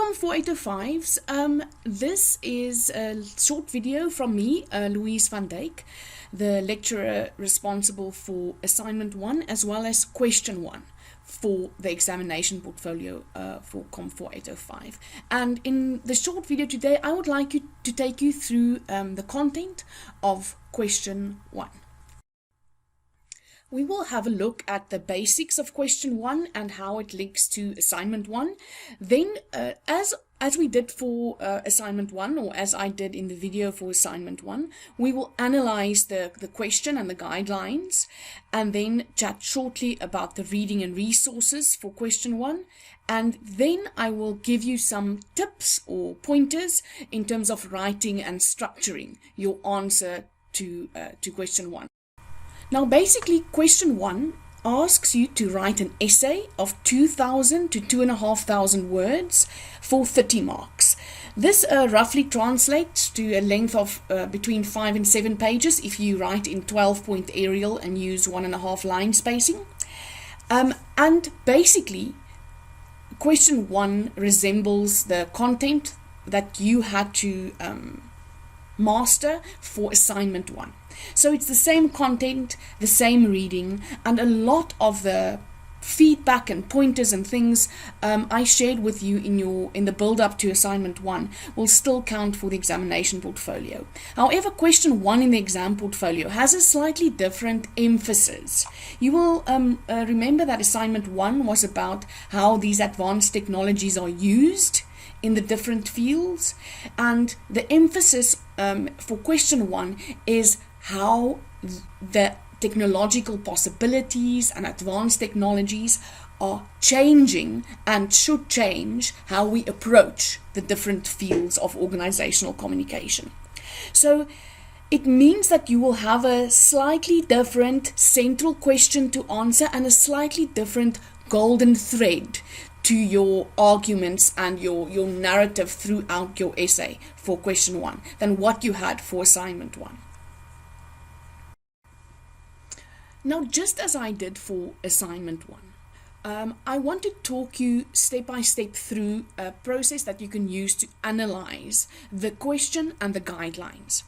COM4805's, this is a short video from me, Louise van Dijk, the lecturer responsible for assignment 1 as well as question 1 for the examination portfolio for COM4805. And in the short video today, I would like to take you through the content of question 1. We will have a look at the basics of question 1 and how it links to assignment 1. Then, as we did for assignment 1, or as I did in the video for assignment 1, we will analyze the question and the guidelines, and then chat shortly about the reading and resources for question 1. And then I will give you some tips or pointers in terms of writing and structuring your answer to question 1. Now, basically, question 1 asks you to write an essay of 2,000 to 2,500 words for 30 marks. This roughly translates to a length of between 5 and 7 pages if you write in 12-point Arial and use 1.5 line spacing. And basically, question 1 resembles the content that you had to master for assignment 1. So it's the same content, the same reading, and a lot of the feedback and pointers and things I shared with you in the build-up to assignment 1 will still count for the examination portfolio. However, question 1 in the exam portfolio has a slightly different emphasis. You will remember that assignment 1 was about how these advanced technologies are used in the different fields, and the emphasis for question 1 is how the technological possibilities and advanced technologies are changing and should change how we approach the different fields of organizational communication. So it means that you will have a slightly different central question to answer and a slightly different golden thread to your arguments and your narrative throughout your essay for question 1 than what you had for assignment 1. Now, just as I did for assignment 1, I want to talk you step by step through a process that you can use to analyze the question and the guidelines.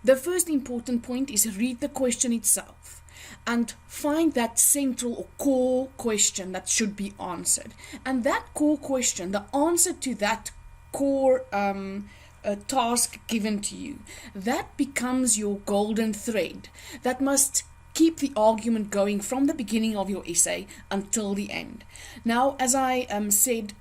The first important point is read the question itself and find that central or core question that should be answered. And that core question, the answer to that core task given to you, that becomes your golden thread that must keep the argument going from the beginning of your essay until the end. Now, as I said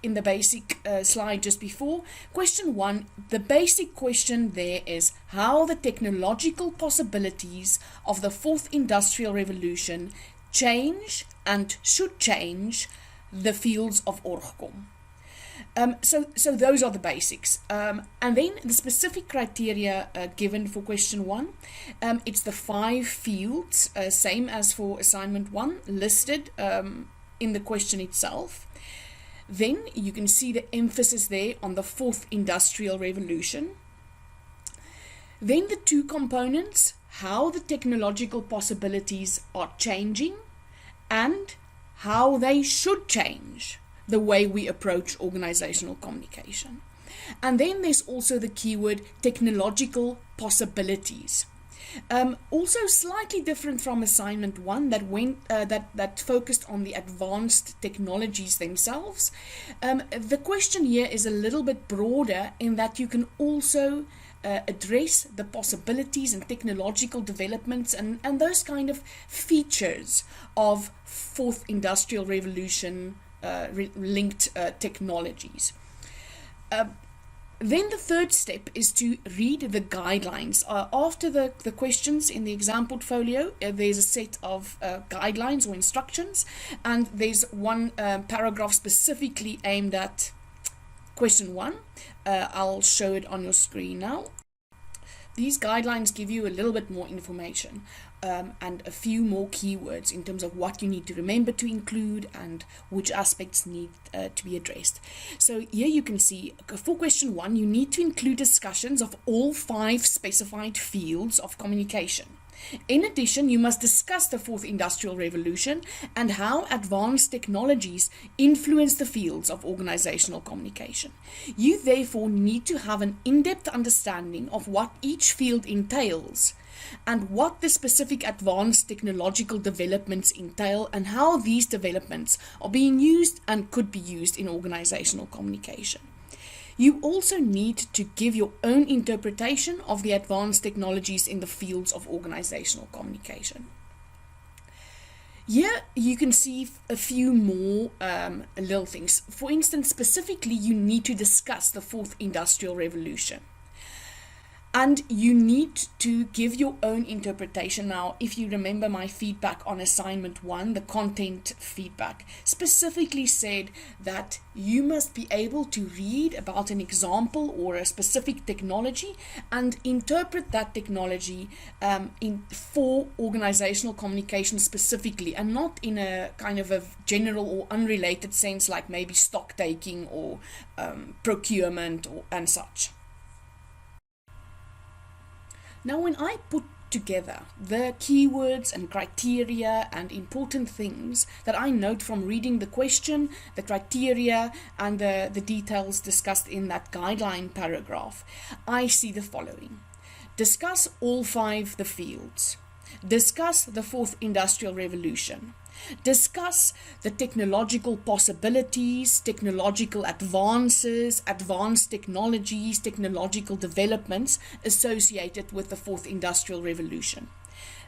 in the basic slide just before, question 1, the basic question there is how the technological possibilities of the 4th Industrial Revolution change and should change the fields of Orgcom. So those are the basics. And then the specific criteria given for question 1, it's the 5 fields, same as for assignment 1, listed in the question itself. Then you can see the emphasis there on the 4th Industrial Revolution. Then the 2 components, how the technological possibilities are changing and how they should change the way we approach organizational communication. And then there's also the keyword technological possibilities. Also slightly different from assignment 1 that focused on the advanced technologies themselves. The question here is a little bit broader in that you can also address the possibilities and technological developments and those kind of features of 4th Industrial Revolution linked technologies. Then the third step is to read the guidelines. After the questions in the exam portfolio, there's a set of guidelines or instructions, and there's one paragraph specifically aimed at question 1. I'll show it on your screen now. These guidelines give you a little bit more information and a few more keywords in terms of what you need to remember to include and which aspects need to be addressed. So here you can see for question 1, you need to include discussions of all 5 specified fields of communication. In addition, you must discuss the fourth industrial revolution and how advanced technologies influence the fields of organizational communication. You therefore need to have an in-depth understanding of what each field entails and what the specific advanced technological developments entail and how these developments are being used and could be used in organizational communication. You also need to give your own interpretation of the advanced technologies in the fields of organizational communication. Here you can see a few more little things. For instance, specifically, you need to discuss the fourth industrial revolution. And you need to give your own interpretation. Now, if you remember my feedback on assignment 1, the content feedback specifically said that you must be able to read about an example or a specific technology and interpret that technology for organizational communication specifically, and not in a kind of a general or unrelated sense like maybe stock taking or procurement and such. Now, when I put together the keywords and criteria and important things that I note from reading the question, the criteria, and the details discussed in that guideline paragraph, I see the following. Discuss all 5 the fields. Discuss the fourth industrial revolution. Discuss the technological possibilities, technological advances, advanced technologies, technological developments associated with the fourth industrial revolution.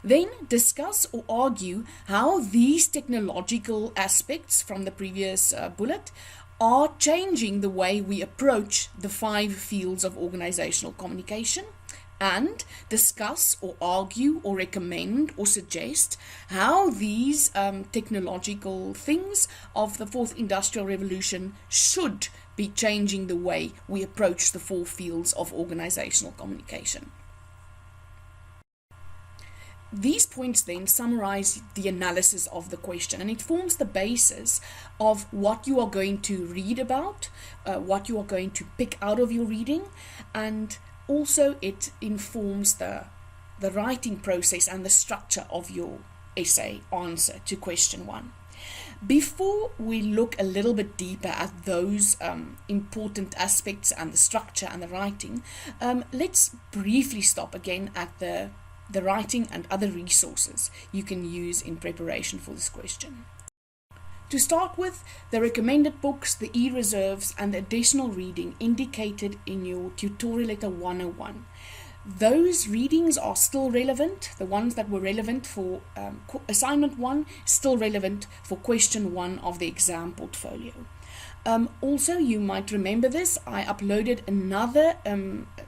Then discuss or argue how these technological aspects from the previous bullet are changing the way we approach the 5 fields of organizational communication. And discuss or argue or recommend or suggest how these technological things of the fourth industrial revolution should be changing the way we approach the 4 fields of organizational communication. These points then summarize the analysis of the question, and it forms the basis of what you are going to read about, what you are going to pick out of your reading, and also it informs the writing process and the structure of your essay answer to question 1. Before we look a little bit deeper at those important aspects and the structure and the writing, let's briefly stop again at the writing and other resources you can use in preparation for this question. To start with, the recommended books, the e-reserves, and the additional reading indicated in your tutorial letter 101. Those readings are still relevant. The ones that were relevant for assignment 1, still relevant for question 1 of the exam portfolio. Also, you might remember this, I uploaded another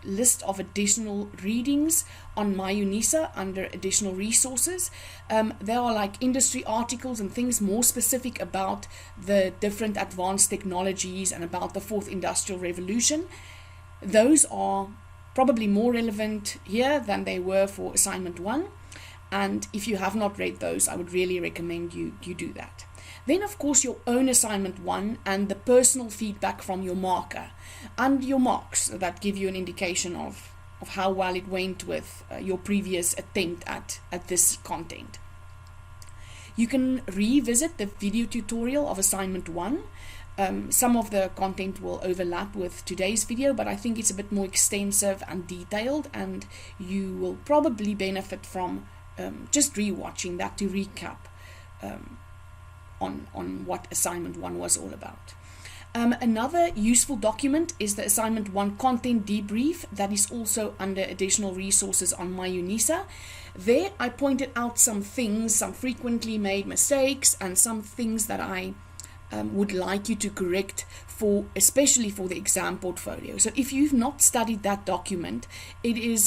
list of additional readings on my UNISA under additional resources. They are like industry articles and things more specific about the different advanced technologies and about the fourth industrial revolution. Those are probably more relevant here than they were for assignment 1. And if you have not read those, I would really recommend you do that. Then, of course, your own assignment 1 and the personal feedback from your marker and your marks that give you an indication of how well it went with your previous attempt at this content. You can revisit the video tutorial of assignment 1. Some of the content will overlap with today's video, but I think it's a bit more extensive and detailed, and you will probably benefit from just rewatching that to recap on what assignment 1 was all about. Another useful document is the assignment 1 content debrief that is also under additional resources on my UNISA. There I pointed out some things, some frequently made mistakes, and some things that I would like you to correct especially for the exam portfolio. So if you've not studied that document, it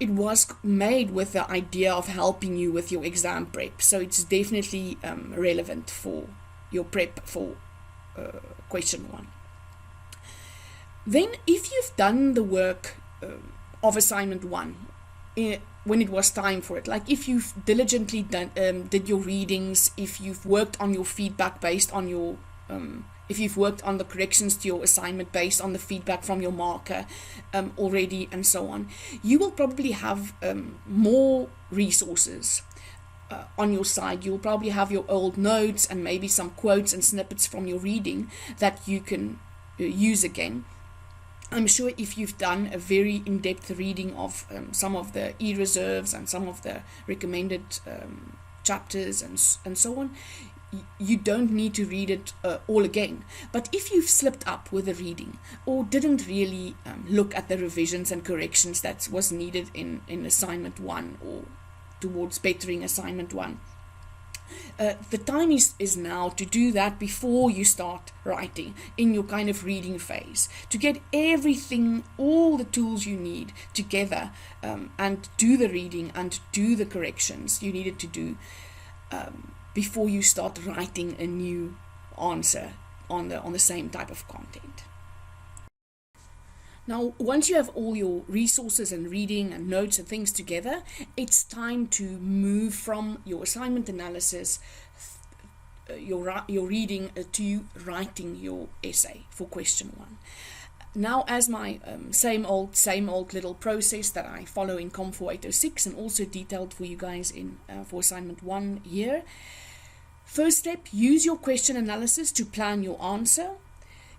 was made with the idea of helping you with your exam prep. So it's definitely relevant for your prep for question 1. Then if you've done the work of assignment 1 when it was time for it, like if you've diligently did your readings, if you've worked on your feedback based on your if you've worked on the corrections to your assignment based on the feedback from your marker already, and so on. You will probably have more resources on your side. You'll probably have your old notes and maybe some quotes and snippets from your reading that you can use again. I'm sure if you've done a very in-depth reading of some of the e-reserves and some of the recommended chapters and so on, you don't need to read it all again. But if you've slipped up with the reading or didn't really look at the revisions and corrections that was needed in assignment 1 or towards bettering assignment 1, the time is now to do that before you start writing in your kind of reading phase, to get everything, all the tools you need together, and do the reading and do the corrections you needed to do before you start writing a new answer on the same type of content. Now, once you have all your resources and reading and notes and things together, it's time to move from your assignment analysis, your reading, to writing your essay for question 1. Now, as my same old little process that I follow in COM4806 and also detailed for you guys in for assignment 1 here. First step, use your question analysis to plan your answer.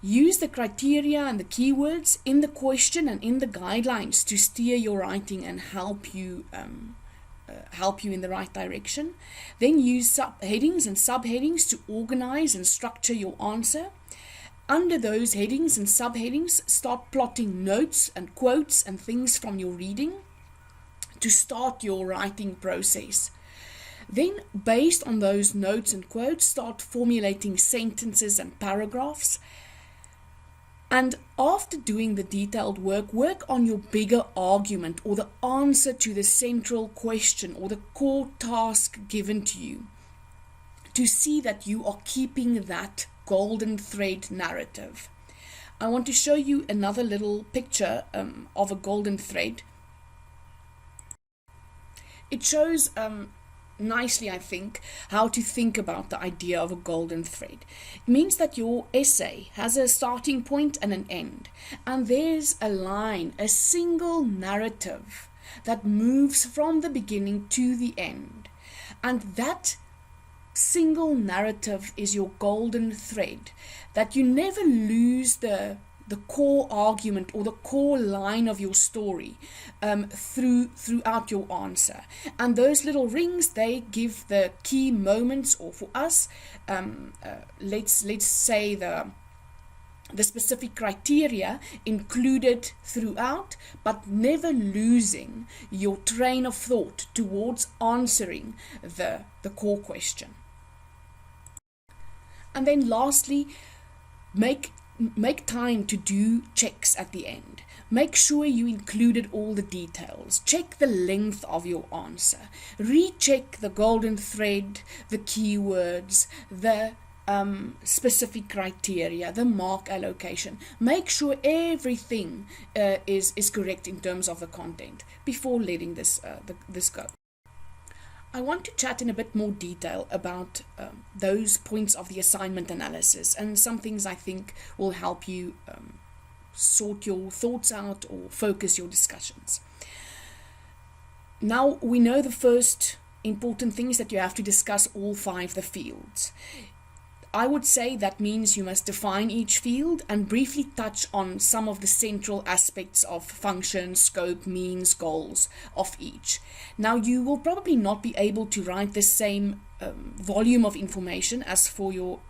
Use the criteria and the keywords in the question and in the guidelines to steer your writing and help you in the right direction. Then use headings and subheadings to organize and structure your answer. Under those headings and subheadings, start plotting notes and quotes and things from your reading to start your writing process. Then, based on those notes and quotes, start formulating sentences and paragraphs. And after doing the detailed work, work on your bigger argument or the answer to the central question or the core task given to you, to see that you are keeping that golden thread narrative. I want to show you another little picture of a golden thread. It shows nicely, I think, how to think about the idea of a golden thread. It means that your essay has a starting point and an end, and there's a line, a single narrative that moves from the beginning to the end, and that single narrative is your golden thread, that you never lose the core argument or the core line of your story throughout your answer. And those little rings, they give the key moments, or for us, let's say the specific criteria included throughout, but never losing your train of thought towards answering the core question. And then lastly, make time to do checks at the end. Make sure you included all the details. Check the length of your answer. Recheck the golden thread, the keywords, the specific criteria, the mark allocation. Make sure everything is correct in terms of the content before letting this go. I want to chat in a bit more detail about those points of the assignment analysis and some things I think will help you sort your thoughts out or focus your discussions. Now, we know the first important thing is that you have to discuss all 5 of the fields. I would say that means you must define each field and briefly touch on some of the central aspects of function, scope, means, goals of each. Now, you will probably not be able to write the same volume of information as for your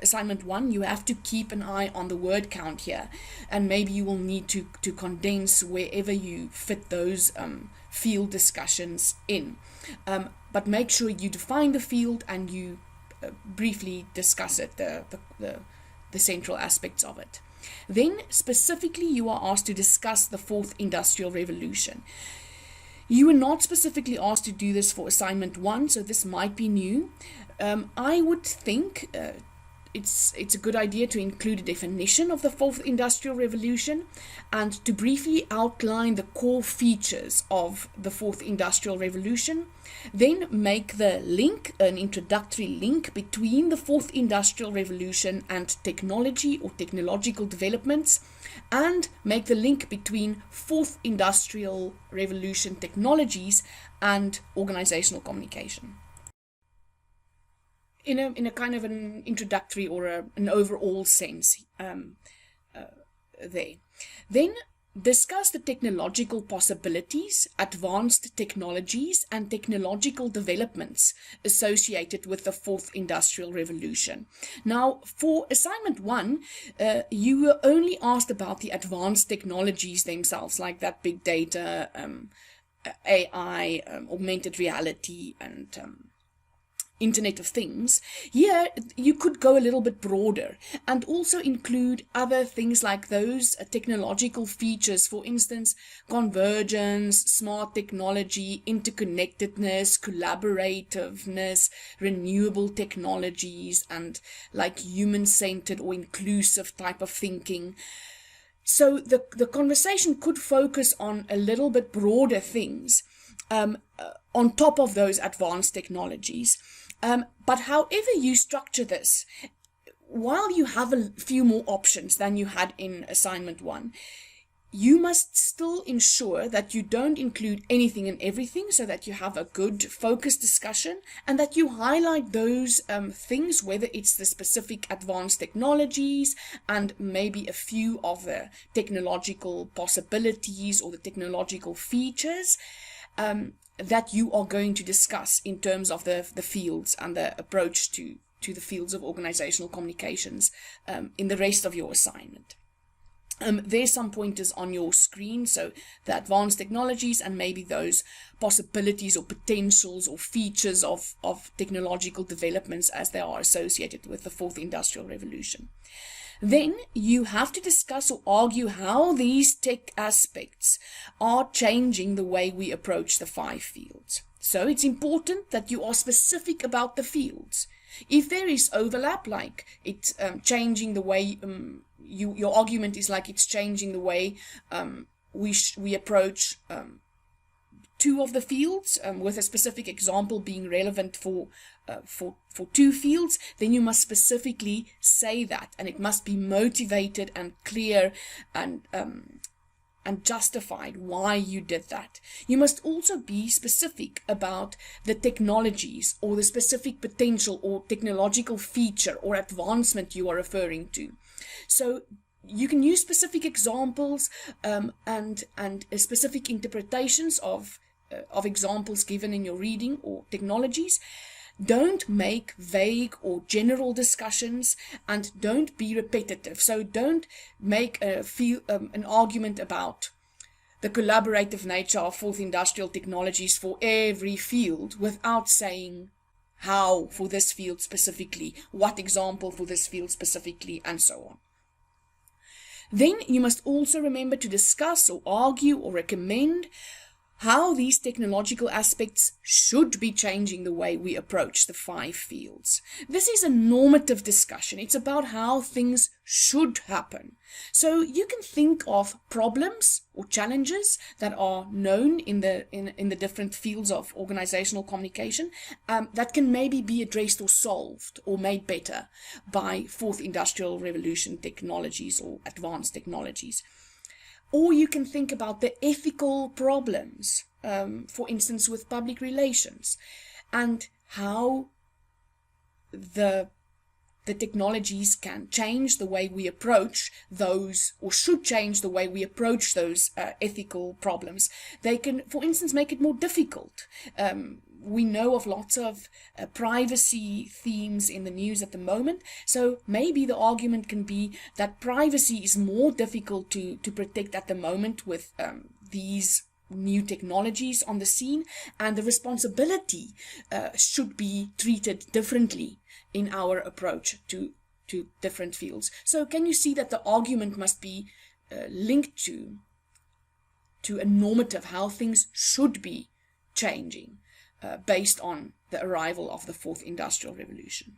assignment 1. You have to keep an eye on the word count here, and maybe you will need to condense wherever you fit those field discussions in. But make sure you define the field and you briefly discuss it, the central aspects of it. Then specifically you are asked to discuss the 4th Industrial Revolution. You were not specifically asked to do this for assignment 1, so this might be new. I would think it's a good idea to include a definition of the fourth industrial revolution and to briefly outline the core features of the fourth industrial revolution. Then make the link, an introductory link between the fourth industrial revolution and technology or technological developments, and make the link between fourth industrial revolution technologies and organizational communication. In a kind of an introductory or an overall sense there. Then discuss the technological possibilities, advanced technologies, and technological developments associated with the fourth industrial revolution. Now, for assignment 1, you were only asked about the advanced technologies themselves, like that big data, AI, augmented reality, and Internet of Things. Here, you could go a little bit broader and also include other things like those technological features, for instance, convergence, smart technology, interconnectedness, collaborativeness, renewable technologies, and like human-centered or inclusive type of thinking. So the conversation could focus on a little bit broader things on top of those advanced technologies. But however you structure this, while you have a few more options than you had in assignment 1, you must still ensure that you don't include anything and everything, so that you have a good focused discussion and that you highlight those things, whether it's the specific advanced technologies and maybe a few of the technological possibilities or the technological features that you are going to discuss in terms of the fields and the approach to the fields of organizational communications in the rest of your assignment. There's some pointers on your screen, so the advanced technologies and maybe those possibilities or potentials or features of technological developments as they are associated with the fourth industrial revolution. Then you have to discuss or argue how these tech aspects are changing the way we approach the 5 fields. So it's important that you are specific about the fields. If there is overlap, like it's changing the way your argument is like it's changing the way we approach 2 of the fields, with a specific example being relevant for 2 fields, then you must specifically say that, and it must be motivated and clear and justified why you did that. You must also be specific about the technologies or the specific potential or technological feature or advancement you are referring to. So you can use specific examples and specific interpretations of examples given in your reading or technologies. Don't make vague or general discussions, and don't be repetitive. So don't make an argument about the collaborative nature of fourth industrial technologies for every field without saying how for this field specifically, what example for this field specifically, and so on. Then you must also remember to discuss or argue or recommend how these technological aspects should be changing the way we approach the 5 fields. This is a normative discussion. It's about how things should happen. So you can think of problems or challenges that are known in the different fields of organizational communication that can maybe be addressed or solved or made better by fourth industrial revolution technologies or advanced technologies. Or you can think about the ethical problems, for instance, with public relations, and how the technologies can change the way we approach those, or should change the way we approach those ethical problems. They can, for instance, make it more difficult. We know of lots of privacy themes in the news at the moment, so maybe the argument can be that privacy is more difficult to protect at the moment with these new technologies on the scene, and the responsibility should be treated differently in our approach to different fields. So can you see that the argument must be linked to a normative, how things should be changing based on the arrival of the fourth industrial revolution.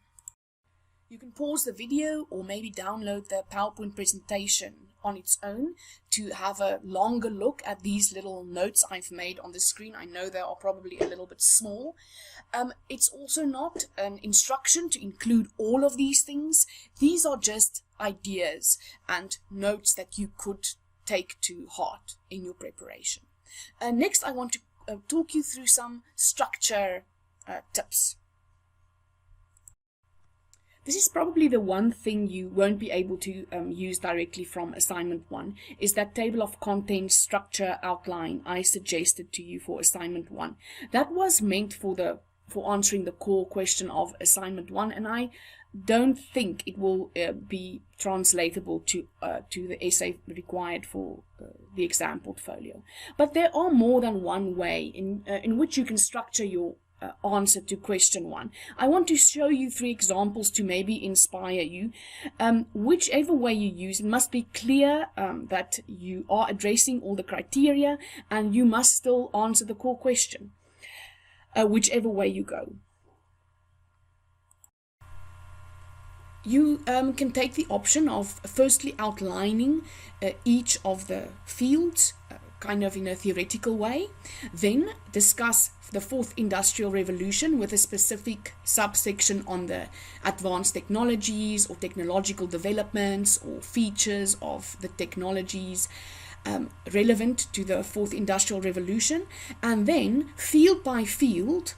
You can pause the video or maybe download the PowerPoint presentation on its own to have a longer look at these little notes I've made on the screen. I know they are probably a little bit small. It's also not an instruction to include all of these things. These are just ideas and notes that you could take to heart in your preparation. Next, I want to talk you through some structure tips. This is probably the one thing you won't be able to use directly from assignment 1, is that table of contents structure outline I suggested to you for assignment 1. That was meant for answering the core question of assignment 1, and I don't think it will be translatable to the essay required for the exam portfolio. But there are more than one way in which you can structure your answer to question 1. I want to show you 3 examples to maybe inspire you. Whichever way you use, it must be clear that you are addressing all the criteria and you must still answer the core question, whichever way you go. You can take the option of firstly outlining each of the fields kind of in a theoretical way, then discuss the 4th Industrial Revolution with a specific subsection on the advanced technologies or technological developments or features of the technologies relevant to the 4th Industrial Revolution, and then field by field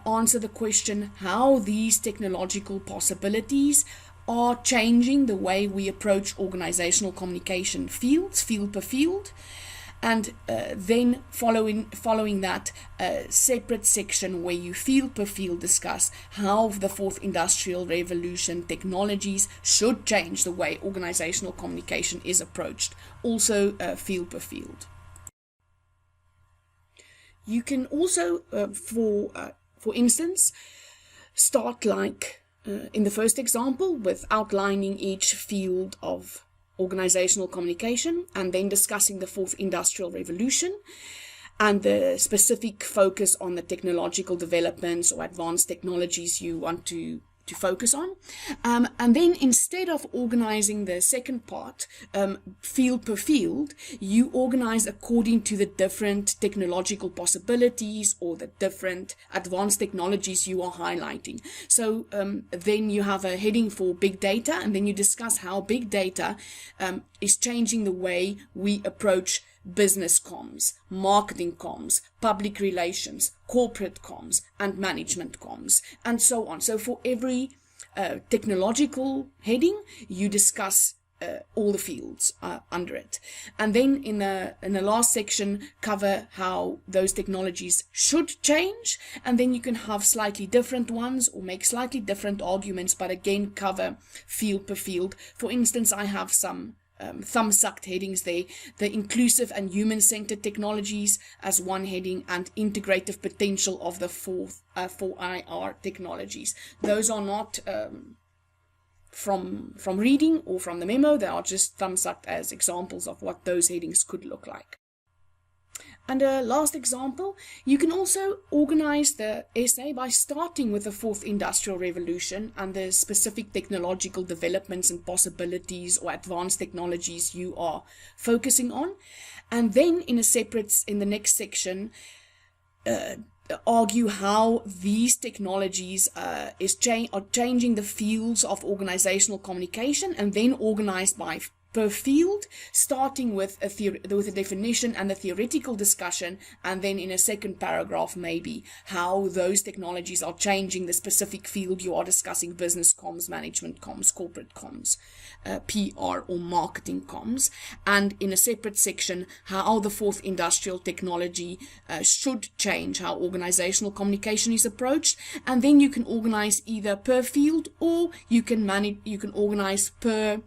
answer the question how these technological possibilities are changing the way we approach organizational communication fields, field per field. And then following that, a separate section where you field per field discuss how the 4th Industrial Revolution technologies should change the way organizational communication is approached, also field per field. You can also, for instance, start like in the first example with outlining each field of organizational communication and then discussing the 4th Industrial Revolution and the specific focus on the technological developments or advanced technologies you want to focus on. And then instead of organizing the second part, field per field, you organize according to the different technological possibilities or the different advanced technologies you are highlighting. So then you have a heading for big data, and then you discuss how big data is changing the way we approach business comms, marketing comms, public relations, corporate comms, and management comms, and so on. So for every technological heading, you discuss all the fields under it. And then in the last section, cover how those technologies should change, and then you can have slightly different ones or make slightly different arguments, but again cover field per field. For instance, I have some thumb-sucked headings there, the inclusive and human-centered technologies as one heading, and integrative potential of the 4IR technologies. Those are not from reading or from the memo, they are just thumb-sucked as examples of what those headings could look like. And a last example, you can also organize the essay by starting with the 4th Industrial Revolution and the specific technological developments and possibilities or advanced technologies you are focusing on. And then in the next section, argue how these technologies are changing the fields of organizational communication, and then organized by per field, starting with a definition and a theoretical discussion, and then in a second paragraph maybe how those technologies are changing the specific field you are discussing, business comms, management comms, corporate comms, PR or marketing comms, and in a separate section how the 4th industrial technology should change how organizational communication is approached. And then you can organize either per field, or you can organize per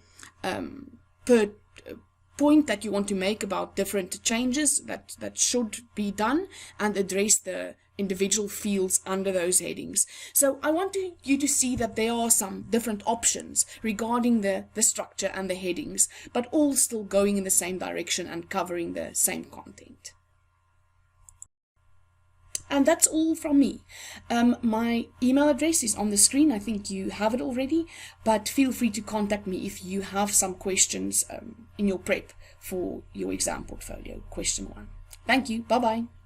point that you want to make about different changes that should be done, and address the individual fields under those headings. So I want you to see that there are some different options regarding the structure and the headings, but all still going in the same direction and covering the same content. And that's all from me. My email address is on the screen. I think you have it already, but feel free to contact me if you have some questions in your prep for your exam portfolio, question 1. Thank you. Bye-bye.